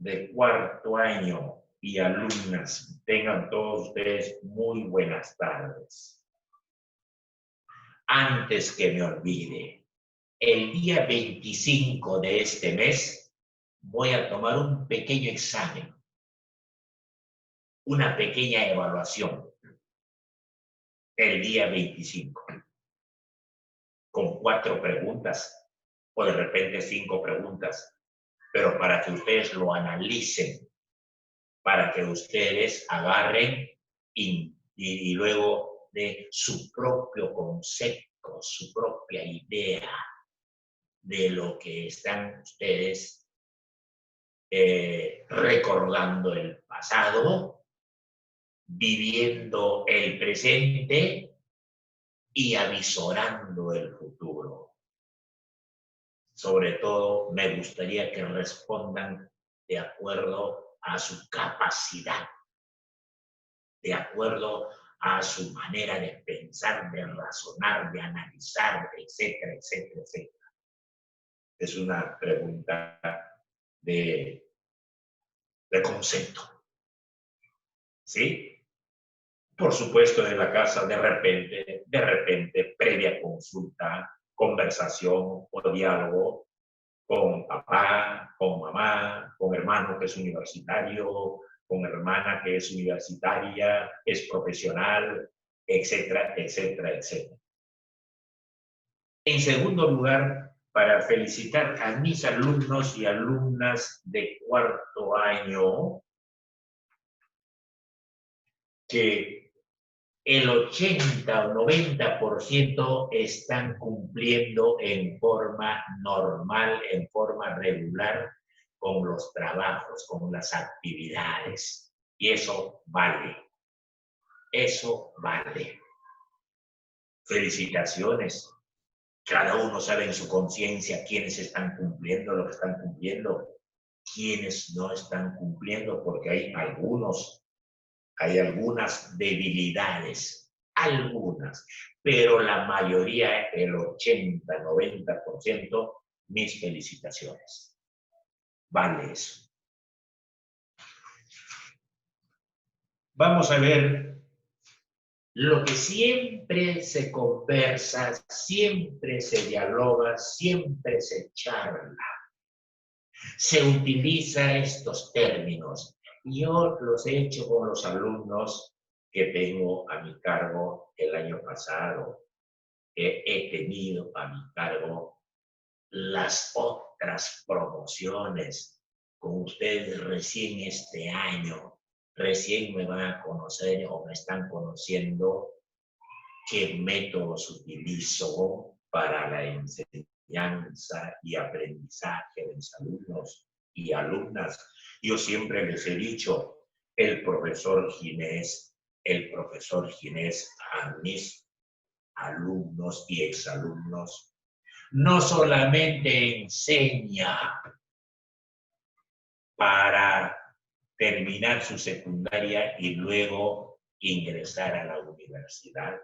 de cuarto año y alumnas, tengan todos ustedes muy buenas tardes. Antes que me olvide, el día 25 de este mes voy a tomar un pequeño examen, una pequeña evaluación, el día 25, con 4 preguntas, o de repente 5 preguntas, pero para que ustedes lo analicen, para que ustedes agarren y luego de su propio concepto, su propia idea de lo que están ustedes recordando el pasado, viviendo el presente y avisorando el futuro. Sobre todo, me gustaría que respondan de acuerdo a su capacidad, de acuerdo a su manera de pensar, de razonar, de analizar, etcétera, etcétera, etcétera. Es una pregunta de concepto. ¿Sí? Por supuesto, en la casa, de repente, previa consulta, conversación o diálogo con papá, con mamá, con hermano que es universitario, con hermana que es universitaria, es profesional, etcétera, etcétera, etcétera. En segundo lugar, para felicitar a mis alumnos y alumnas de cuarto año, que el 80 o 90% están cumpliendo en forma normal, en forma regular, con los trabajos, con las actividades. Y eso vale. Eso vale. Felicitaciones. Cada uno sabe en su conciencia quiénes están cumpliendo lo que están cumpliendo, quiénes no están cumpliendo, porque hay algunas debilidades, algunas, pero la mayoría, el 80-90%, mis felicitaciones. Vale eso. Vamos a ver lo que siempre se conversa, siempre se dialoga, siempre se charla. Se utiliza estos términos. Yo los he hecho con los alumnos que tengo a mi cargo el año pasado. He tenido a mi cargo las otras promociones con ustedes recién este año. Recién me van a conocer o me están conociendo qué métodos utilizo para la enseñanza y aprendizaje de mis alumnos y alumnas. Yo siempre les he dicho, el profesor Ginés a mis alumnos y exalumnos, no solamente enseña para terminar su secundaria y luego ingresar a la universidad,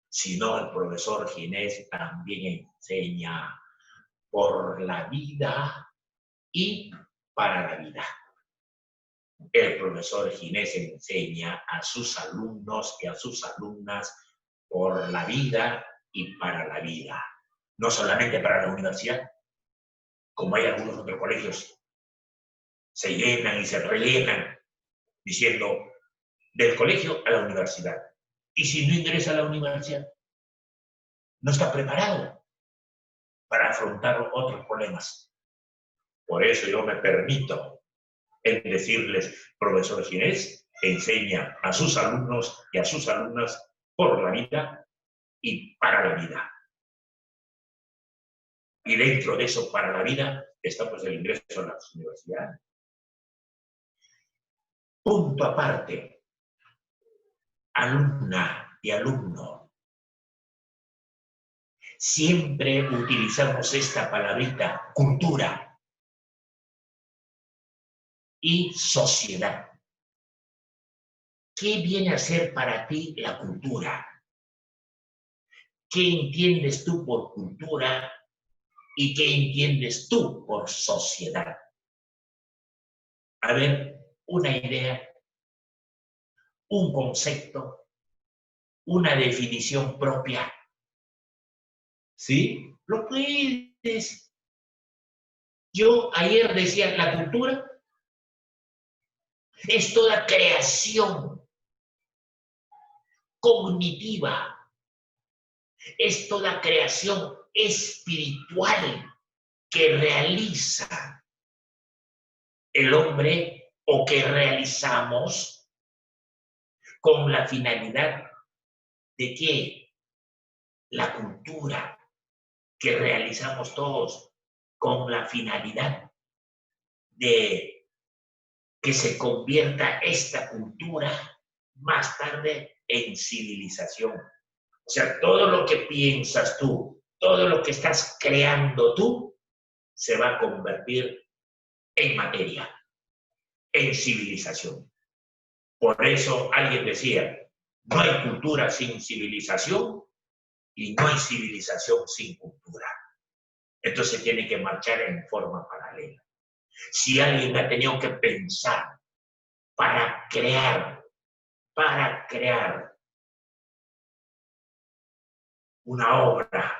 sino el profesor Ginés también enseña por la vida y para la vida. El profesor Ginés enseña a sus alumnos y a sus alumnas por la vida y para la vida. No solamente para la universidad, como hay algunos otros colegios, se llenan y se rellenan diciendo del colegio a la universidad. Y si no ingresa a la universidad, no está preparado para afrontar otros problemas. Por eso yo me permito en decirles, profesor Ginés enseña a sus alumnos y a sus alumnas por la vida y para la vida. Y dentro de eso, para la vida, está pues el ingreso a las universidades. Punto aparte, alumna y alumno. Siempre utilizamos esta palabrita, cultura y sociedad. ¿Qué viene a ser para ti la cultura? ¿Qué entiendes tú por cultura y qué entiendes tú por sociedad? a ver, una idea, un concepto, una definición propia. ¿Sí? Lo puedes. Yo ayer decía, la cultura es toda creación cognitiva, es toda creación espiritual que realiza el hombre o que realizamos con la finalidad de que la cultura que realizamos todos con la finalidad de que se convierta esta cultura más tarde en civilización. O sea, todo lo que piensas tú, todo lo que estás creando tú, se va a convertir en materia, en civilización. Por eso alguien decía, no hay cultura sin civilización y no hay civilización sin cultura. Entonces tiene que marchar en forma paralela. Si alguien ha tenido que pensar para crear una obra,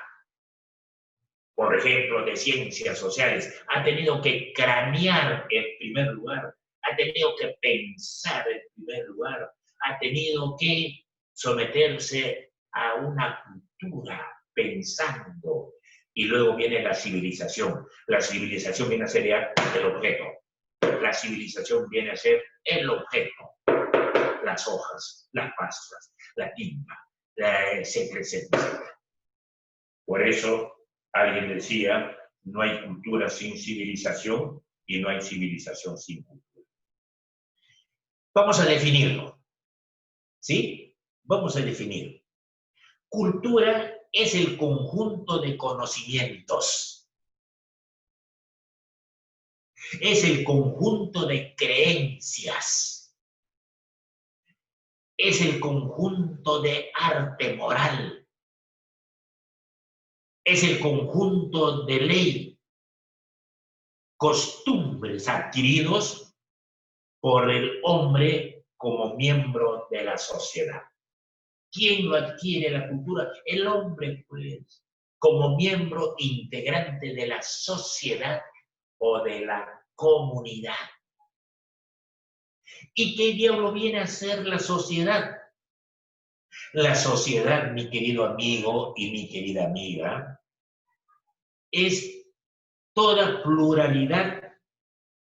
por ejemplo, de ciencias sociales, ha tenido que cranear en primer lugar, ha tenido que pensar en primer lugar, ha tenido que someterse a una cultura pensando, y luego viene la civilización. La civilización viene a ser ya el objeto. La civilización viene a ser el objeto. Las hojas, las pastas, la tinta, etcétera, etcétera. Por eso alguien decía, no hay cultura sin civilización y no hay civilización sin cultura. Vamos a definirlo, ¿sí? Vamos a definir. Cultura es el conjunto de conocimientos. Es el conjunto de creencias. Es el conjunto de arte moral. Es el conjunto de ley, costumbres adquiridos por el hombre como miembro de la sociedad. ¿Quién lo adquiere la cultura? El hombre, pues, como miembro integrante de la sociedad o de la comunidad. ¿Y qué diablo viene a ser la sociedad? La sociedad, mi querido amigo y mi querida amiga, es toda pluralidad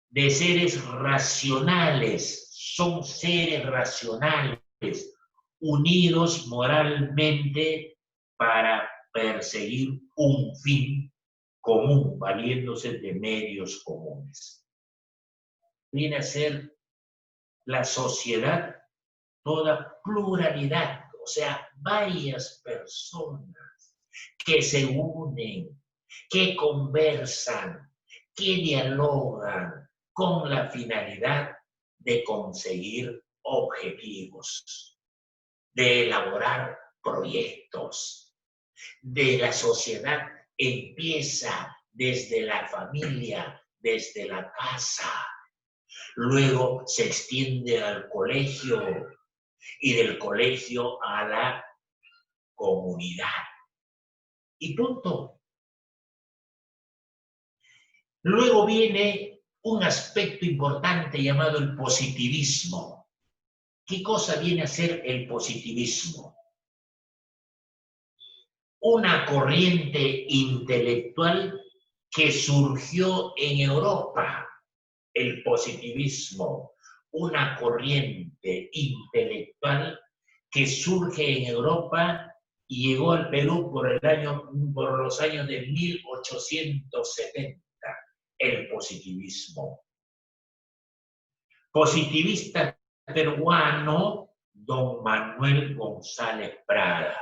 de seres racionales, son seres racionales, unidos moralmente para perseguir un fin común, valiéndose de medios comunes. Viene a ser la sociedad toda pluralidad, o sea, varias personas que se unen, que conversan, que dialogan con la finalidad de conseguir objetivos, de elaborar proyectos. De la sociedad empieza desde la familia, desde la casa, luego se extiende al colegio y del colegio a la comunidad. Y punto. Luego viene un aspecto importante llamado el positivismo. ¿Qué cosa viene a ser el positivismo? Una corriente intelectual que surgió en Europa, el positivismo, una corriente intelectual que surge en Europa y llegó al Perú por los años de 1870, el positivismo. Positivista peruano, don Manuel González Prada.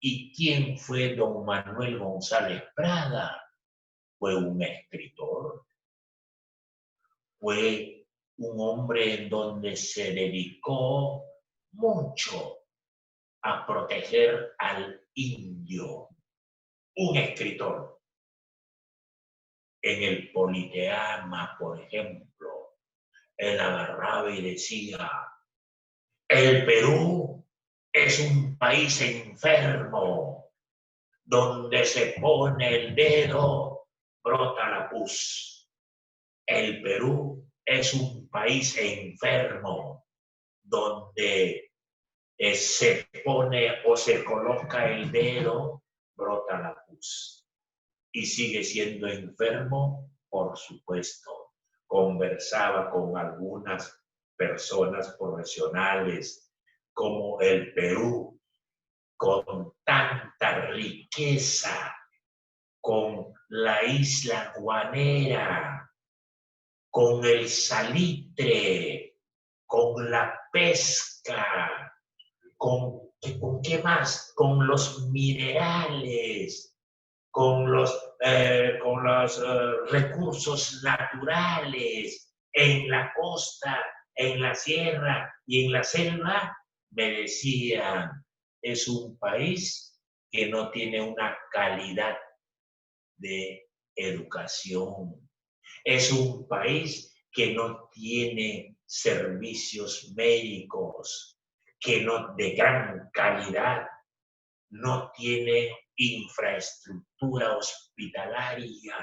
¿Y quién fue don Manuel González Prada? Fue un escritor, fue un hombre en donde se dedicó mucho a proteger al indio, un escritor. En el Politeama, por ejemplo, él agarraba y decía, el Perú es un país enfermo, donde se pone el dedo, brota la pus. El Perú es un país enfermo, donde se pone o se coloca el dedo, brota la pus. Y sigue siendo enfermo, por supuesto. Conversaba con algunas personas profesionales como el Perú, con tanta riqueza, con la isla Guanera, con el salitre, con la pesca, ¿con qué más? Con los minerales, con los recursos naturales en la costa, en la sierra y en la selva, me decían, es un país que no tiene una calidad de educación. Es un país que no tiene servicios médicos, que no de gran calidad, no tiene infraestructura hospitalaria,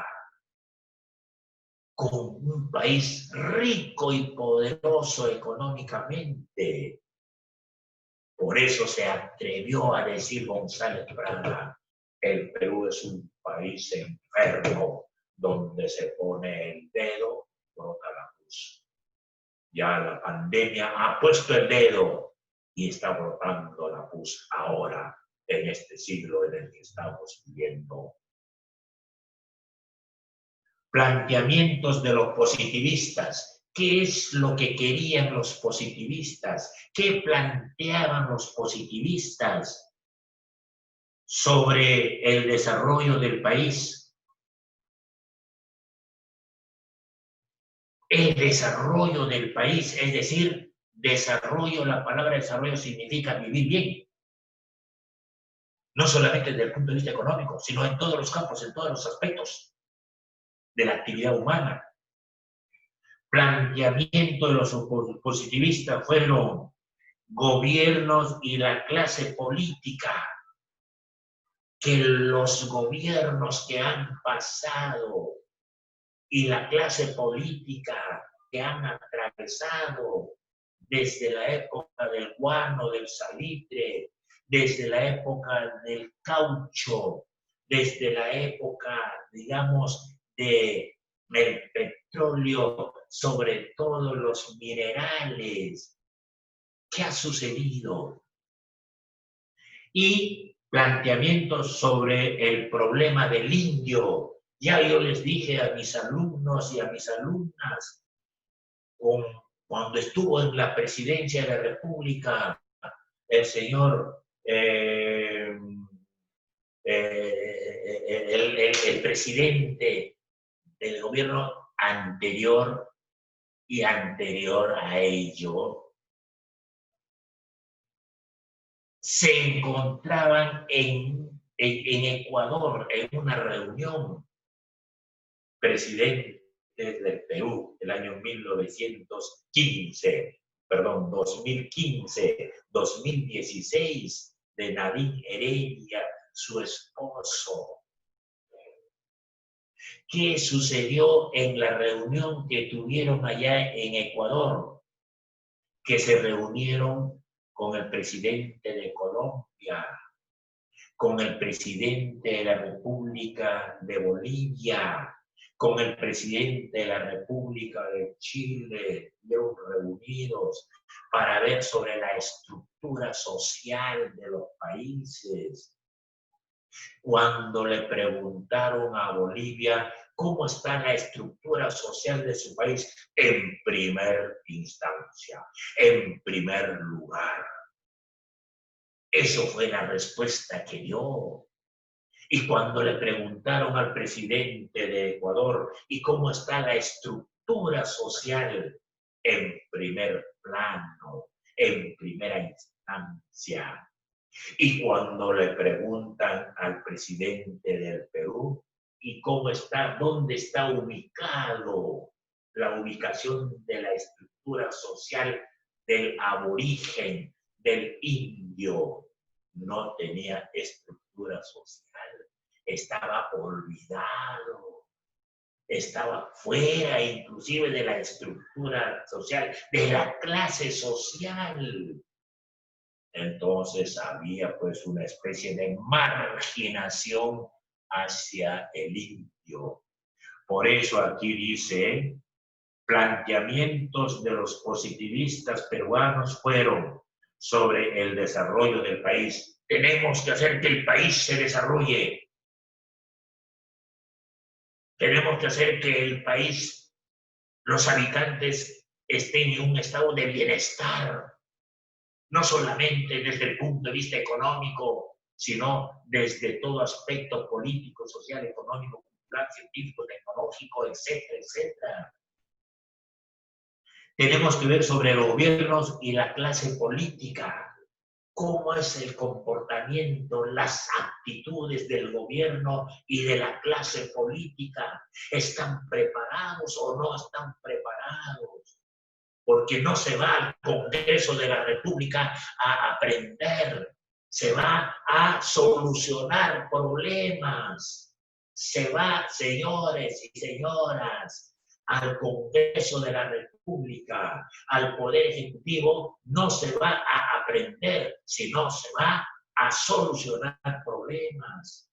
con un país rico y poderoso económicamente. Por eso se atrevió a decir González Prada, el Perú es un país enfermo, donde se pone el dedo, brota la pus. Ya la pandemia ha puesto el dedo y está brotando la pus ahora, en este siglo en el que estamos viviendo. Planteamientos de los positivistas. ¿Qué es lo que querían los positivistas? ¿Qué planteaban los positivistas sobre el desarrollo del país? El desarrollo del país, es decir, desarrollo, la palabra desarrollo significa vivir bien. No solamente desde el punto de vista económico, sino en todos los campos, en todos los aspectos de la actividad humana. Planteamiento de los positivistas fueron gobiernos y la clase política, que los gobiernos que han pasado y la clase política que han atravesado desde la época del guano, del salitre, desde la época del caucho, desde la época, digamos, del petróleo, sobre todo los minerales. ¿Qué ha sucedido? Y planteamientos sobre el problema del indio. Ya yo les dije a mis alumnos y a mis alumnas, cuando estuvo en la presidencia de la República, el señor, el presidente del gobierno anterior y anterior a ello, se encontraban en Ecuador en una reunión, presidentes del Perú, el año 2016, de Nadine Heredia, su esposo. ¿Qué sucedió en la reunión que tuvieron allá en Ecuador? Que se reunieron con el presidente de Colombia, con el presidente de la República de Bolivia, con el presidente de la República de Chile, fueron reunidos para ver sobre la estructura social de los países. Cuando le preguntaron a Bolivia cómo está la estructura social de su país, en primera instancia, en primer lugar. Eso fue la respuesta que dio. Y cuando le preguntaron al presidente de Ecuador, ¿y cómo está la estructura social? En primer plano, en primera instancia. Y cuando le preguntan al presidente del Perú, ¿y cómo está, dónde está ubicado la ubicación de la estructura social del aborigen, del indio. No tenía estructura social, estaba olvidado, estaba fuera inclusive de la estructura social, de la clase social. Entonces había pues una especie de marginación hacia el indio. Por eso aquí dice, planteamientos de los positivistas peruanos fueron sobre el desarrollo del país. Tenemos que hacer que el país se desarrolle. Tenemos que hacer que el país, los habitantes estén en un estado de bienestar, no solamente desde el punto de vista económico, sino desde todo aspecto político, social, económico, cultural, científico, tecnológico, etcétera, etcétera. Tenemos que ver sobre los gobiernos y la clase política. ¿Cómo es el comportamiento, las actitudes del gobierno y de la clase política? ¿Están preparados o no están preparados? Porque no se va al Congreso de la República a aprender, se va a solucionar problemas. Se va, señores y señoras, al Congreso de la República, al Poder Ejecutivo, no se va a aprender, sino se va a solucionar problemas.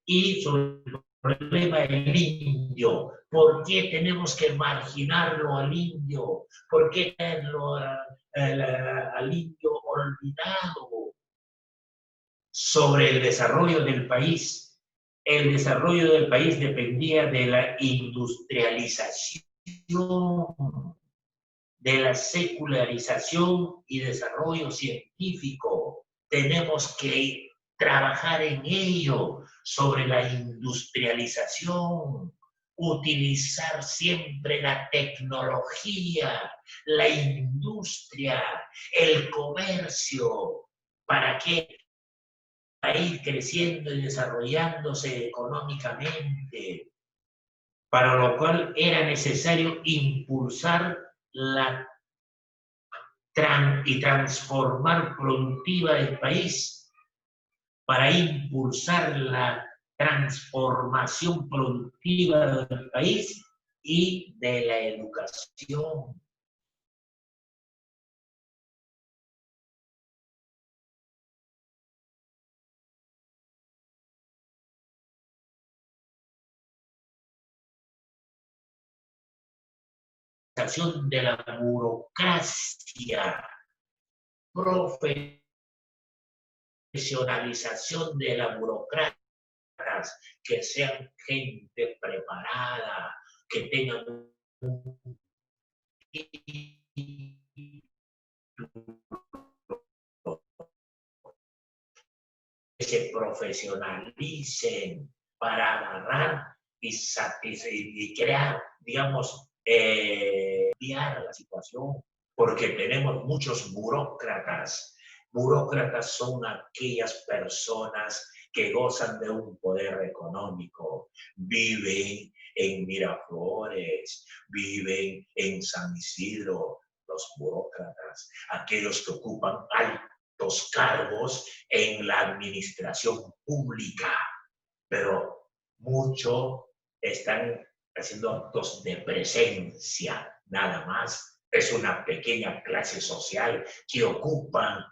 Y sobre el problema del indio, ¿por qué tenemos que marginarlo al indio? ¿Por qué tenerlo al indio olvidado? Sobre el desarrollo del país. El desarrollo del país dependía de la industrialización, de la secularización y desarrollo científico. Tenemos que trabajar en ello, sobre la industrialización, utilizar siempre la tecnología, la industria, el comercio, para que para ir creciendo y desarrollándose económicamente, para lo cual era necesario impulsar la y transformar productiva del país, para impulsar la transformación productiva del país y de la educación. De la burocracia, profesionalización de la burocracia, que sean gente preparada, que tengan un que se profesionalicen para agarrar y crear, digamos, la situación, porque tenemos muchos burócratas. Burócratas son aquellas personas que gozan de un poder económico, viven en Miraflores, viven en San Isidro, los burócratas, aquellos que ocupan altos cargos en la administración pública, pero mucho están haciendo actos de presencia, nada más. Es una pequeña clase social que ocupan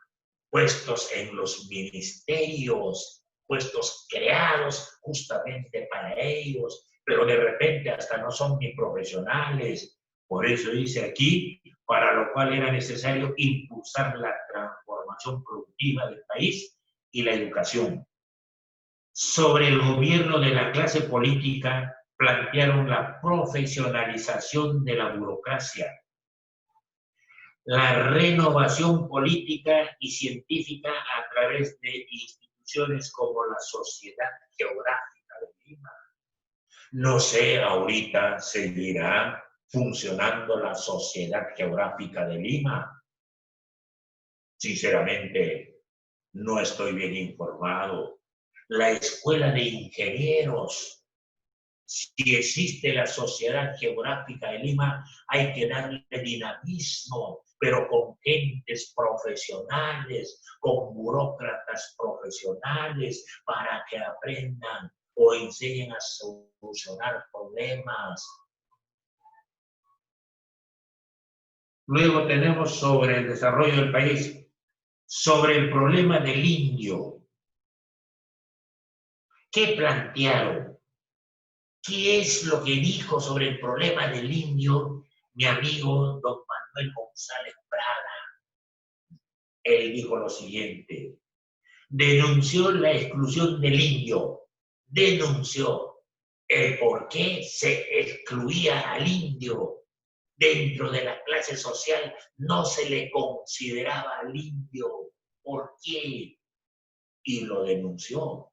puestos en los ministerios, puestos creados justamente para ellos, pero de repente hasta no son ni profesionales. Por eso dice aquí, para lo cual era necesario impulsar la transformación productiva del país y la educación. Sobre el gobierno de la clase política, plantearon la profesionalización de la burocracia, la renovación política y científica a través de instituciones como la Sociedad Geográfica de Lima. No sé, ahorita seguirá funcionando la Sociedad Geográfica de Lima. Sinceramente, no estoy bien informado. La Escuela de Ingenieros, Si existe la Sociedad Geográfica de Lima, hay que darle dinamismo, pero con gentes profesionales, con burócratas profesionales, para que aprendan o enseñen a solucionar problemas. Luego tenemos sobre el desarrollo del país, sobre el problema del indio. ¿Qué plantearon? ¿Qué es lo que dijo sobre el problema del indio mi amigo don Manuel González Prada? Él dijo lo siguiente: denunció la exclusión del indio, denunció el por qué se excluía al indio. Dentro de la clase social no se le consideraba al indio. ¿Por qué? Y lo denunció.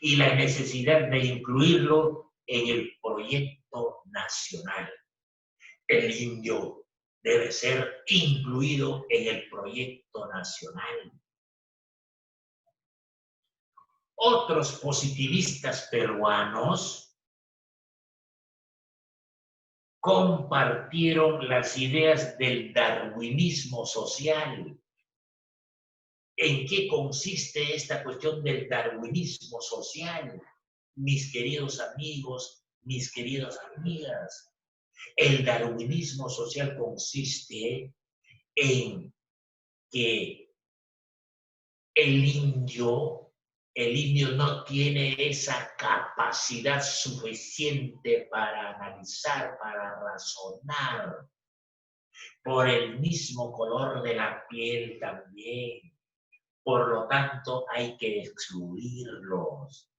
Y la necesidad de incluirlo en el proyecto nacional. El indio debe ser incluido en el proyecto nacional. Otros positivistas peruanos compartieron las ideas del darwinismo social. ¿En qué consiste esta cuestión del darwinismo social? Mis queridos amigos, mis queridas amigas, el darwinismo social consiste en que el indio no tiene esa capacidad suficiente para analizar, para razonar, por el mismo color de la piel también. Por lo tanto, hay que excluirlos.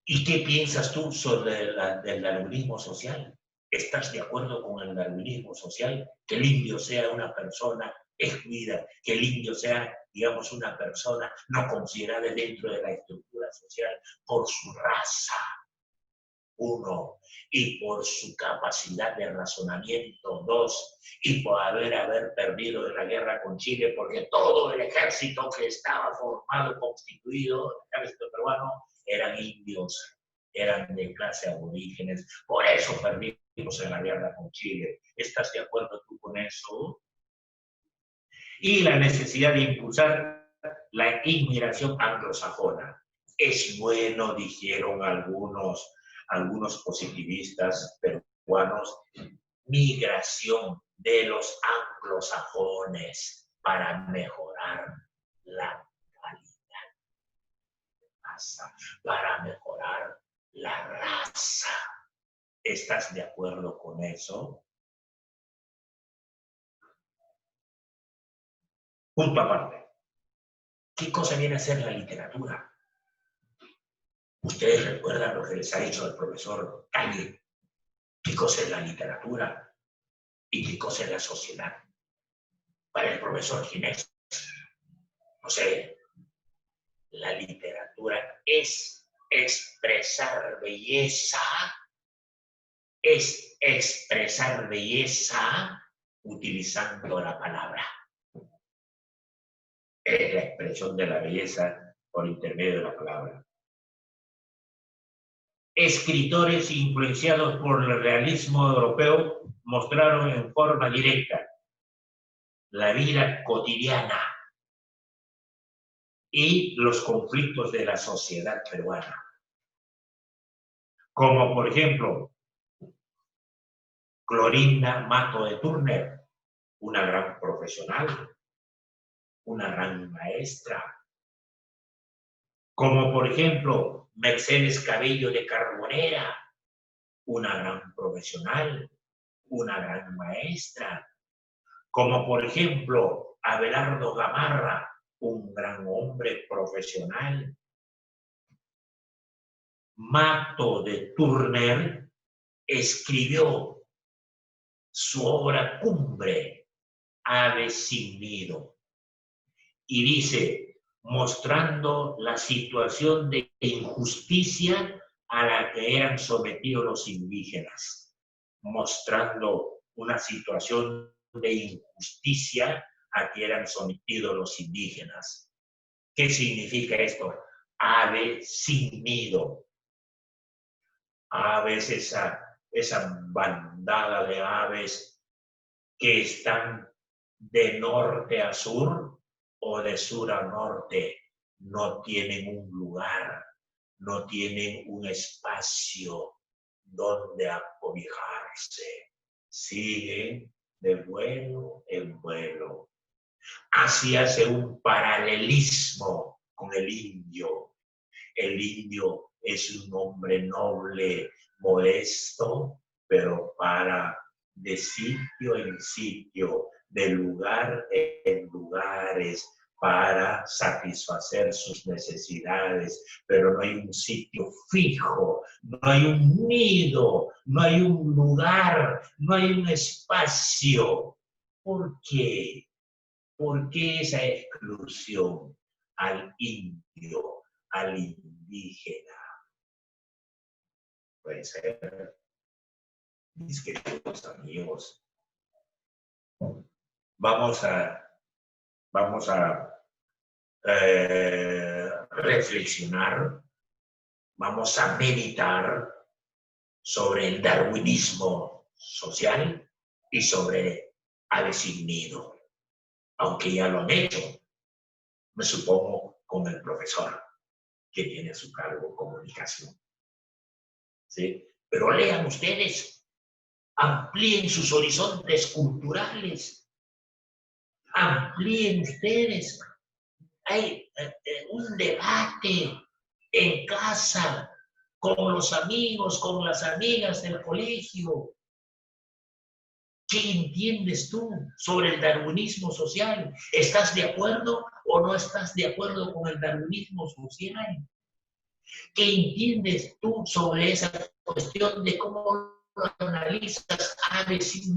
¿Y qué piensas tú sobre el darwinismo social? ¿Estás de acuerdo con el darwinismo social? Que el indio sea una persona excluida, que el indio sea, digamos, una persona no considerada dentro de la estructura social por su raza, uno, y por su capacidad de razonamiento, dos, y por haber perdido en la guerra con Chile, porque todo el ejército que estaba formado, constituido, el ejército peruano, eran indios, eran de clase aborígenes, por eso perdimos en la guerra con Chile. ¿Estás de acuerdo tú con eso? Y la necesidad de impulsar la inmigración anglosajona. Es bueno, dijeron algunos positivistas peruanos, migración de los anglosajones para mejorar la calidad de raza, para mejorar la raza. ¿Estás de acuerdo con eso? Punto aparte. ¿Qué cosa viene a ser la literatura? Ustedes recuerdan lo que les ha dicho el profesor Calle. ¿Qué cosa es la literatura? ¿Y qué cosa es la sociedad? Para el profesor Ginés, no sé, la literatura es expresar belleza, utilizando la palabra. Es la expresión de la belleza por intermedio de la palabra. Escritores influenciados por el realismo europeo mostraron en forma directa la vida cotidiana y los conflictos de la sociedad peruana. Como por ejemplo, Clorinda Mato de Turner, una gran profesional, una gran maestra. Como por ejemplo, Mercedes Cabello de Carbonera, una gran profesional, una gran maestra. Como por ejemplo, Abelardo Gamarra, un gran hombre profesional. Mato de Turner escribió su obra cumbre, Aves sin nido, y dice, mostrando la situación de injusticia a la que eran sometidos los indígenas, mostrando una situación de injusticia a que eran sometidos los indígenas. ¿Qué significa esto? ave sin nido. Aves, esa bandada de aves que están de norte a sur o de sur a norte, no tienen un lugar, no tienen un espacio donde acobijarse. Siguen de vuelo en vuelo. Así hace un paralelismo con el indio. El indio es un hombre noble, modesto, pero para de sitio en sitio, de lugar en lugares, para satisfacer sus necesidades, pero no hay un sitio fijo, no hay un nido, no hay un lugar, no hay un espacio. ¿Por qué? ¿Por qué esa exclusión al indio, al indígena? Puede ser, mis queridos amigos, vamos a reflexionar, vamos a meditar sobre el darwinismo social y sobre aves sin nido, aunque ya lo han hecho, me supongo, con el profesor que tiene a su cargo comunicación. ¿Sí? Pero lean ustedes, amplíen sus horizontes culturales, amplíen ustedes. Hay un debate en casa, con los amigos, con las amigas del colegio. ¿Qué entiendes tú sobre el darwinismo social? ¿Estás de acuerdo o no estás de acuerdo con el darwinismo social? ¿Qué entiendes tú sobre esa cuestión de cómo lo analizas aves?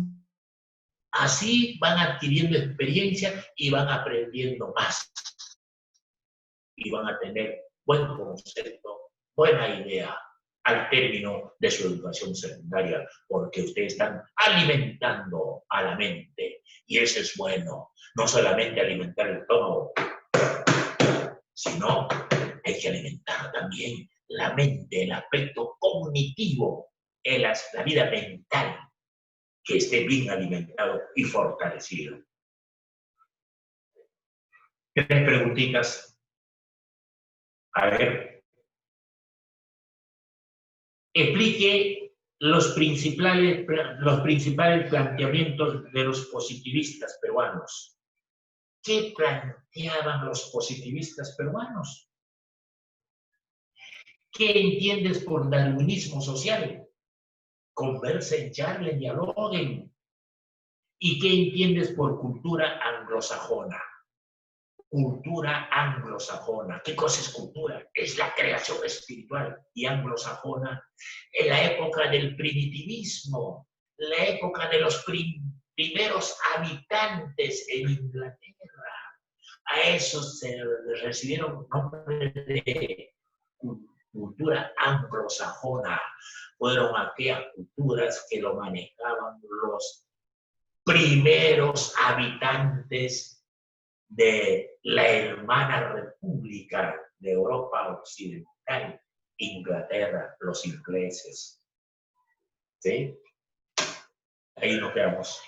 Así van adquiriendo experiencia y van aprendiendo más. Y van a tener buen concepto, buena idea al término de su educación secundaria, porque ustedes están alimentando a la mente. Y eso es bueno. No solamente alimentar el estómago, sino hay que alimentar también la mente, el aspecto cognitivo, la vida mental, que esté bien alimentado y fortalecido. 3 preguntitas. A ver. Explique los principales planteamientos de los positivistas peruanos. ¿Qué planteaban los positivistas peruanos? ¿Qué entiendes por darwinismo social? Conversen, charlen, dialoguen. ¿Y qué entiendes por cultura anglosajona? Cultura anglosajona. ¿Qué cosa es cultura? Es la creación espiritual. Y anglosajona, en la época del primitivismo, la época de los primeros habitantes en Inglaterra. A esos se recibieron nombres de cultura anglosajona. Fueron aquellas culturas que lo manejaban los primeros habitantes de la hermana república de Europa Occidental, Inglaterra, los ingleses. ¿Sí? Ahí nos quedamos.